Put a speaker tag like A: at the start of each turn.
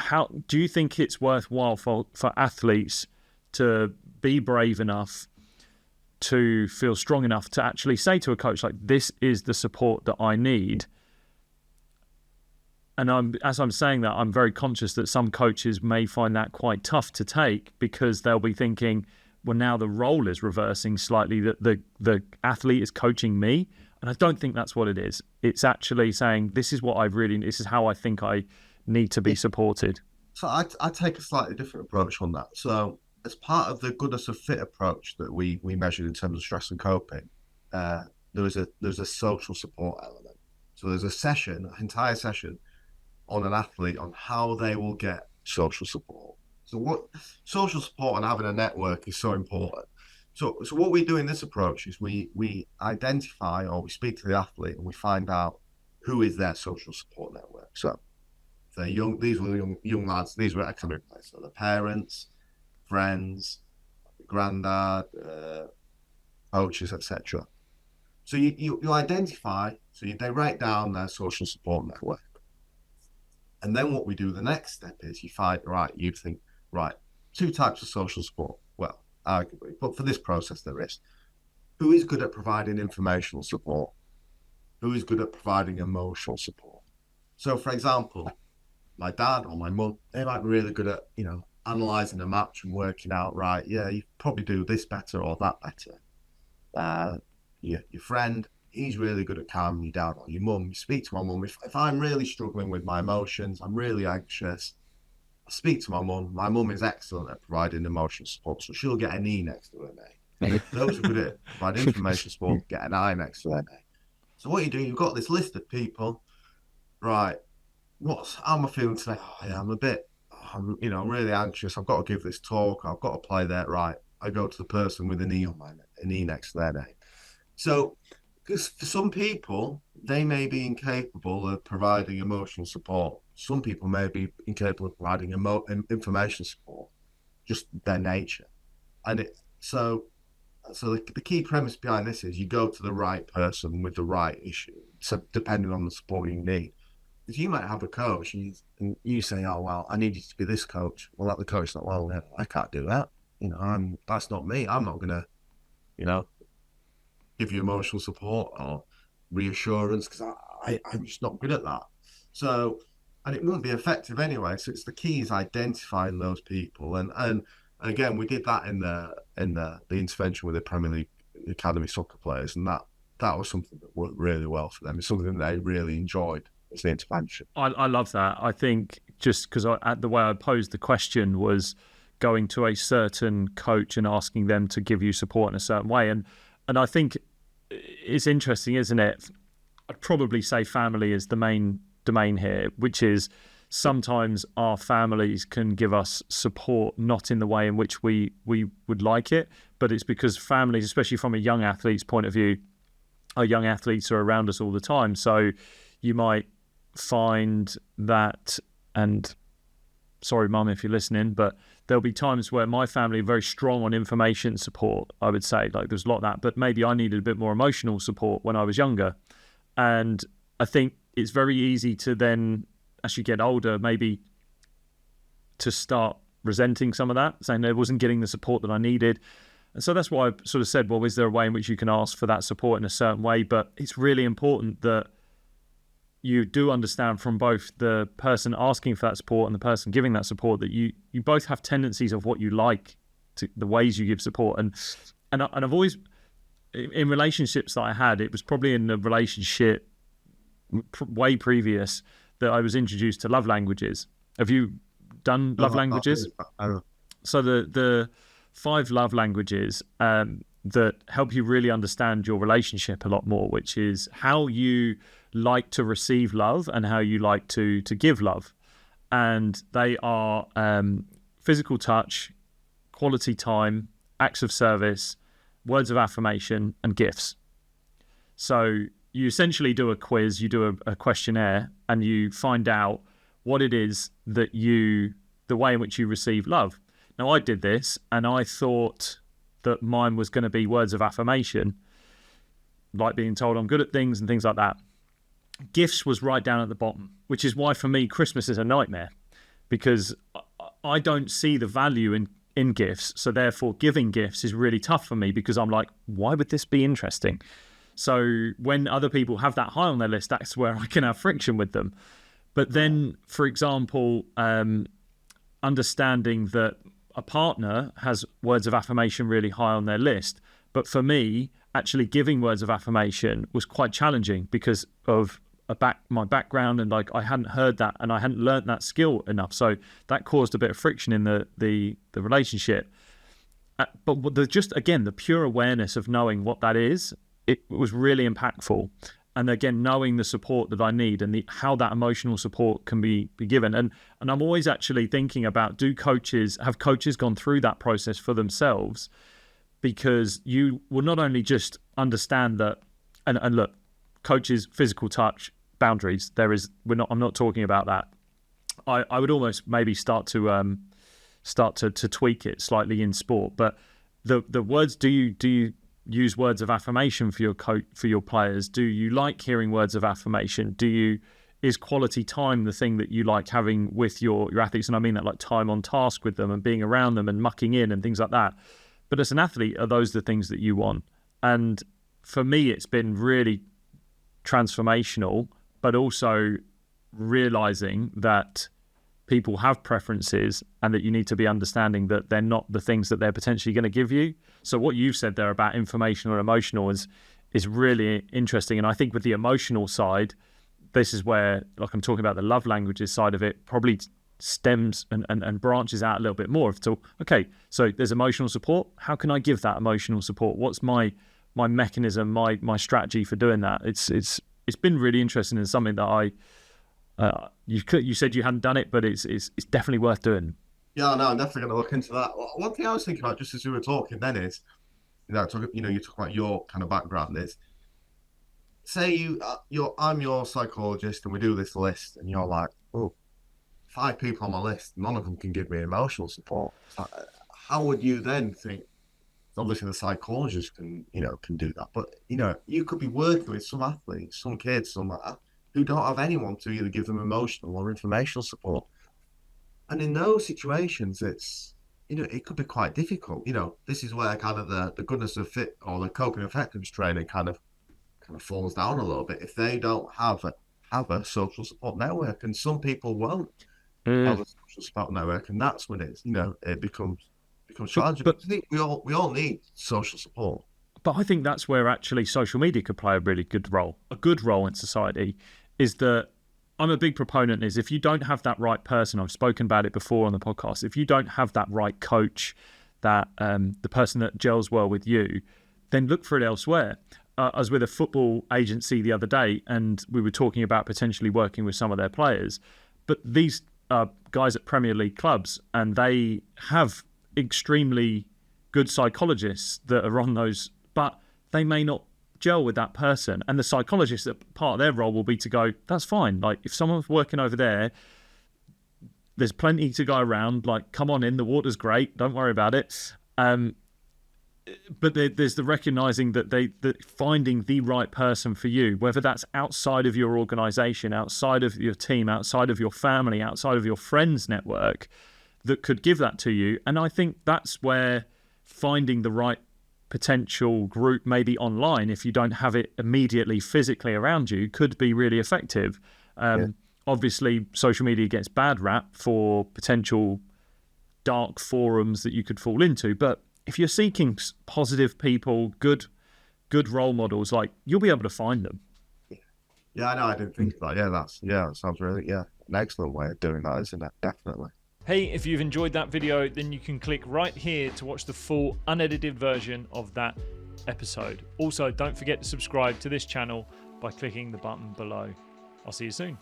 A: how do you think it's worthwhile for athletes to be brave enough to feel strong enough to actually say to a coach, like, this is the support that I need? And as I'm saying that, I'm very conscious that some coaches may find that quite tough to take, because they'll be thinking, well, now the role is reversing slightly, that the athlete is coaching me. And I don't think that's what it is. It's actually saying, this is how I think I need to be supported.
B: So I take a slightly different approach on that. So as part of the goodness of fit approach that we measured in terms of stress and coping, there's a social support element. So there's an entire session on an athlete on how they will get social support. So what social support and having a network is so important. So what we do in this approach is we identify, or we speak to the athlete and we find out who is their social support network. So they're young, these were young lads, these were academic players. So the parents, friends, granddad, coaches, etc. So you identify, they write down their social support network. And then what we do, the next step is you think, two types of social support. Well, arguably, but for this process there is. Who is good at providing informational support? Who is good at providing emotional support? So for example, my dad or my mum, they might be really good at, analysing a match and working out, you probably do this better or that better. Your friend, he's really good at calming you down, or your mum. You speak to my mum. If I'm really struggling with my emotions, I'm really anxious, I speak to my mum. My mum is excellent at providing emotional support, so she'll get an E next to her name. Those who are good at providing information support get an I next to their name. So what you do, you've got this list of people, right? How am I feeling today? I'm really anxious. I've got to give this talk. I've got to play that right. I go to the person with an E next to their name. So, because for some people, they may be incapable of providing emotional support. Some people may be incapable of providing information support, just their nature. And so the key premise behind this is you go to the right person with the right issue. So depending on the support you need. Because you might have a coach and you say, oh, well, I need you to be this coach. Well, the coach's not, well, I can't do that. That's not me. I'm not going to, give you emotional support or reassurance, because I'm just not good at that. So, and it wouldn't be effective anyway. So it's the key is identifying those people. And again, we did that in the intervention with the Premier League Academy soccer players, and that was something that worked really well for them. It's something that they really enjoyed as the intervention.
A: I love that. I think just because the way I posed the question was going to a certain coach and asking them to give you support in a certain way. And I think it's interesting, isn't it? I'd probably say family is the main domain here, which is sometimes our families can give us support not in the way in which we would like it, but it's because families, especially from a young athlete's point of view, our young athletes are around us all the time. So you might find that, and sorry, Mum, if you're listening, but there'll be times where my family are very strong on information support, I would say. Like, there's a lot of that, but maybe I needed a bit more emotional support when I was younger. And I think it's very easy to then, as you get older, maybe to start resenting some of that, saying I wasn't getting the support that I needed. And so that's why I sort of said, well, is there a way in which you can ask for that support in a certain way? But it's really important that you do understand from both the person asking for that support and the person giving that support that you both have tendencies of what you like, to the ways you give support. And I've always, in relationships that I had, it was probably in a relationship way previous that I was introduced to love languages. Have you done love languages? So the 5 love languages that help you really understand your relationship a lot more, which is how you like to receive love and how you like to give love. And they are physical touch, quality time, acts of service, words of affirmation, and gifts. So you essentially do a quiz, you do a questionnaire, and you find out what it is that the way in which you receive love. Now, I did this and I thought that mine was going to be words of affirmation, like being told I'm good at things and things like that. Gifts was right down at the bottom, which is why for me Christmas is a nightmare, because I don't see the value in gifts. So therefore giving gifts is really tough for me, because I'm like, why would this be interesting? So when other people have that high on their list, that's where I can have friction with them. But then, for example, understanding that a partner has words of affirmation really high on their list. But for me, actually giving words of affirmation was quite challenging because of my background, and like I hadn't heard that and I hadn't learned that skill enough. So that caused a bit of friction in the relationship. But the pure awareness of knowing what that is, it was really impactful. And again, knowing the support that I need and how that emotional support can be given. And I'm always actually thinking about, have coaches gone through that process for themselves? Because you will not only just understand that, and look, coaches, physical touch, boundaries, I'm not talking about that. I would almost maybe start to tweak it slightly in sport. But the words, do you use words of affirmation for your players? Do you like hearing words of affirmation? Is quality time the thing that you like having with your athletes? And I mean that like time on task with them and being around them and mucking in and things like that. But as an athlete, are those the things that you want? And for me, it's been really transformational, but also realizing that people have preferences and that you need to be understanding that they're not the things that they're potentially going to give you. So what you've said there about informational and emotional is really interesting. And I think with the emotional side, this is where, like I'm talking about the love languages side of it, probably stems and branches out a little bit more. So, okay, so there's emotional support. How can I give that emotional support? What's my mechanism, my strategy for doing that? It's been really interesting and something that you said you hadn't done it, but it's definitely worth doing.
B: Yeah, no, I'm definitely going to look into that. One thing I was thinking about just as we were talking then is, you talk about your kind of background is, say I'm your psychologist and we do this list and you're like, oh, 5 people on my list, none of them can give me emotional support. So how would you then think? Obviously the psychologist can do that, but you could be working with some athletes, some kids, who don't have anyone to either give them emotional or informational support. And in those situations, it's, it could be quite difficult. This is where kind of the goodness of fit or the coping effectiveness training kind of falls down a little bit if they don't have a social support network. And some people won't have a social support network, and that's when it becomes challenging. But I think we all need social support.
A: But I think that's where actually social media could play a really good role. A good role in society is that I'm a big proponent is if you don't have that right person, I've spoken about it before on the podcast, if you don't have that right coach, that the person that gels well with you, then look for it elsewhere. I was with a football agency the other day and we were talking about potentially working with some of their players. But these guys at Premier League clubs, and they have extremely good psychologists that are on those, but they may not gel with that person. And the psychologist, that part of their role will be to go, that's fine. Like if someone's working over there, there's plenty to go around. Like, come on in, the water's great. Don't worry about it. But there's the recognizing that finding the right person for you, whether that's outside of your organization, outside of your team, outside of your family, outside of your friends network, that could give that to you. And I think that's where finding the right potential group, maybe online, if you don't have it immediately physically around you, could be really effective. Obviously, social media gets bad rap for potential dark forums that you could fall into, but if you're seeking positive people, good role models, like you'll be able to find them.
B: Yeah, I know. I didn't think of that. That sounds really an excellent way of doing that, isn't it? Definitely.
A: Hey, if you've enjoyed that video, then you can click right here to watch the full unedited version of that episode. Also, don't forget to subscribe to this channel by clicking the button below. I'll see you soon.